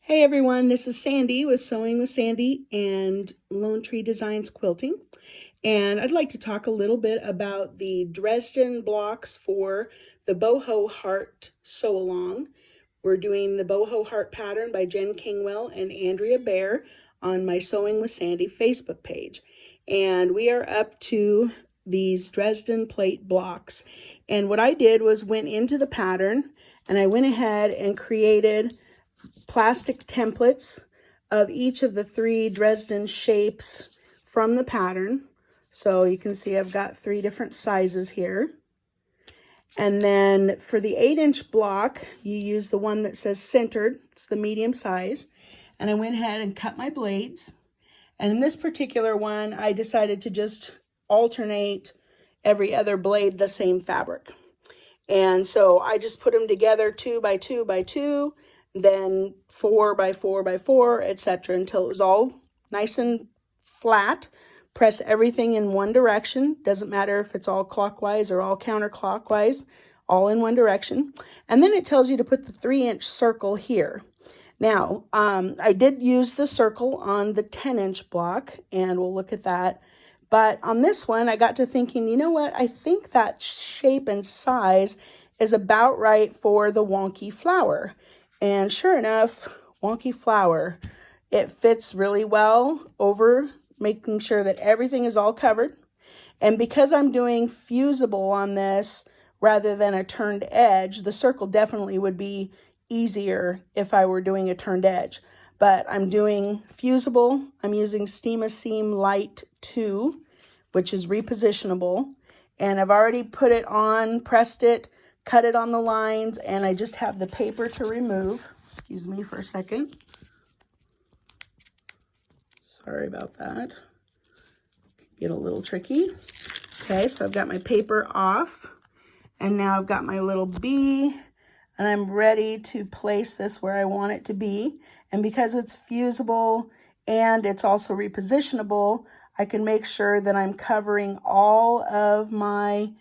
Hey everyone, this is Sandy with Sewing with Sandy and Lone Tree Designs Quilting. And I'd like to talk a little bit about the Dresden blocks for the Boho Heart Sew Along. We're doing the Boho Heart pattern by Jen Kingwell and Andrea Bear on my Sewing with Sandy Facebook page. And we are up to these Dresden plate blocks. And what I did was went into the pattern and I went ahead and created plastic templates of each of the 3 Dresden shapes from the pattern. So you can see I've got 3 different sizes here. And then for the 8-inch block, you use the one that says centered. It's the medium size. And I went ahead and cut my blades. And in this particular one, I decided to just alternate every other blade the same fabric. And so I just put them together 2 by 2 by 2, then 4 by 4 by 4, etc. until it was all nice and flat. Press everything in one direction. Doesn't matter if it's all clockwise or all counterclockwise, all in one direction. And then it tells you to put the 3-inch circle here. Now, I did use the circle on the 10-inch block, and we'll look at that. But on this one, I got to thinking, you know what? I think that shape and size is about right for the wonky flower. And sure enough, wonky flower, it fits really well over making sure that everything is all covered. And because I'm doing fusible on this rather than a turned edge, the circle definitely would be easier if I were doing a turned edge. But I'm doing fusible. I'm using Steam Seam Light 2, which is repositionable. And I've already put it on, pressed it, cut it on the lines, and I just have the paper to remove. Excuse me for a second. Sorry about that. Get a little tricky. Okay, so I've got my paper off, and now I've got my little bee, and I'm ready to place this where I want it to be. And because it's fusible and it's also repositionable, I can make sure that I'm covering all of my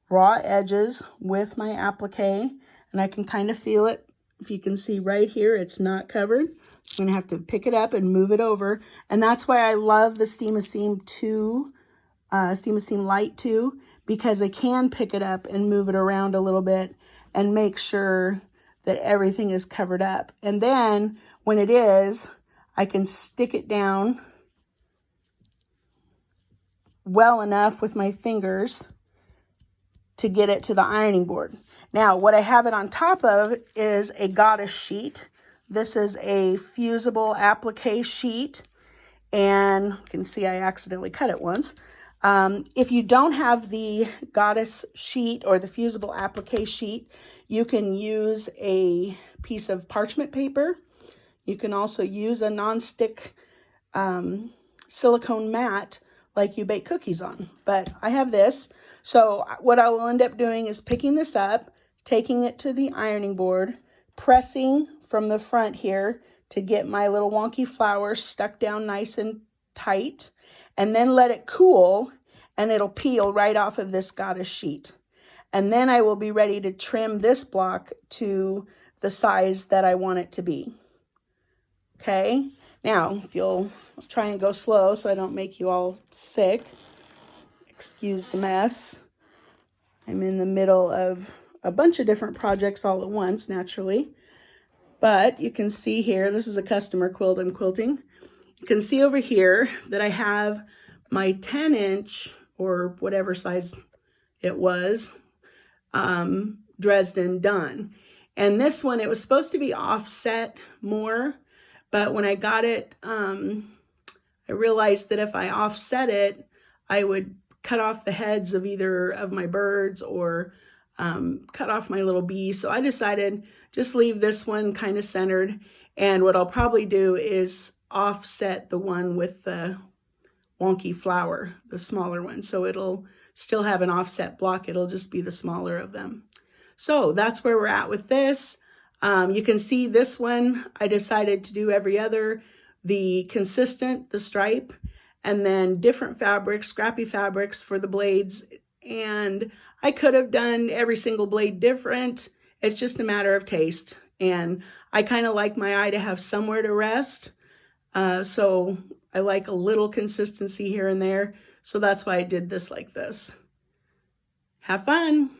raw edges with my applique, and I can kind of feel it. If you can see right here, it's not covered. I'm going to have to pick it up and move it over, and that's why I love the Steam Seam Light 2, because I can pick it up and move it around a little bit and make sure that everything is covered up. And then when it is, I can stick it down well enough with my fingers to get it to the ironing board. Now, what I have it on top of is a goddess sheet. This is a fusible applique sheet, and you can see I accidentally cut it once. If you don't have the goddess sheet or the fusible applique sheet, you can use a piece of parchment paper. You can also use a non-stick silicone mat like you bake cookies on, but I have this. So what I will end up doing is picking this up, taking it to the ironing board, pressing from the front here to get my little wonky flower stuck down nice and tight, and then let it cool, and it'll peel right off of this goddess sheet. And then I will be ready to trim this block to the size that I want it to be. Okay, now if you'll try and go slow so I don't make you all sick. Excuse the mess. I'm in the middle of a bunch of different projects all at once, naturally. But you can see here, this is a customer quilt I'm quilting. You can see over here that I have my 10-inch, or whatever size it was, Dresden done. And this one, it was supposed to be offset more, but when I got it, I realized that if I offset it, I would cut off the heads of either of my birds or cut off my little bee. So I decided just leave this one kind of centered. And what I'll probably do is offset the one with the wonky flower, the smaller one. So it'll still have an offset block. It'll just be the smaller of them. So that's where we're at with this. You can see this one, I decided to do every other, the consistent, the stripe, and then different fabrics, scrappy fabrics for the blades. And I could have done every single blade different. It's just a matter of taste. And I kind of like my eye to have somewhere to rest. So I like a little consistency here and there. So that's why I did this like this. Have fun.